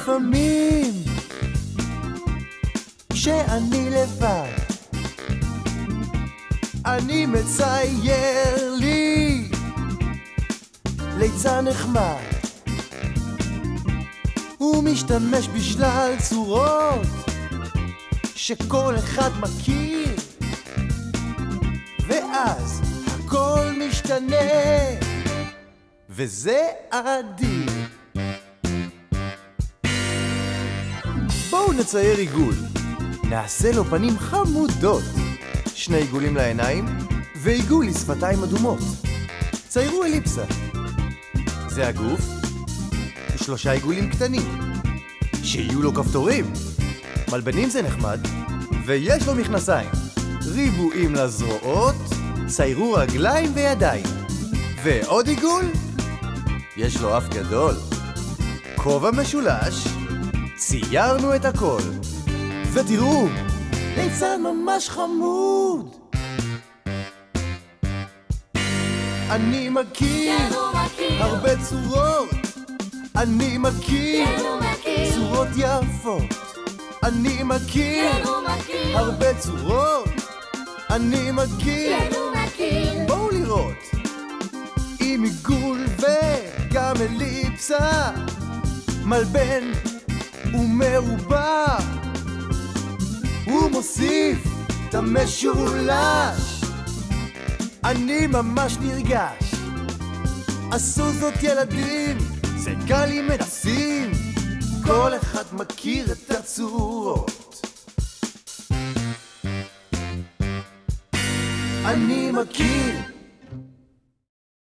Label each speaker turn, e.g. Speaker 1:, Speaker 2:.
Speaker 1: לפעמים כשאני לבד אני מצייר לי ליצן נחמד הוא משתמש בשלל צורות שכל אחד מכיר ואז הכל משתנה וזה אדיר. בואו נצייר עיגול, נעשה לו פנים חמודות, 2 עיגולים לעיניים ועיגול לשפתיים אדומות. ציירו אליפסה, זה הגוף, 3 עיגולים קטנים שיהיו לו כפתורים, מלבנים זה נחמד ויש לו מכנסיים, ריבועים לזרועות, ציירו רגליים וידיים ועוד עיגול, יש לו אף גדול, כובע משולש, ציירנו את הכל ותראו, ליצן ממש חמוד. אני מכיר הרבה צורות, אני מכיר צורות יפות, אני מכיר הרבה צורות, אני מכיר. בואו לראות עם עיגול וגם אליפסה, מלבן ומרובע, הוא מוסיף את המשולש. אני ממש נרגש, עשו זאת ילדים, זה קל אם מנסים, כל אחד מכיר את הצורות. אני מכיר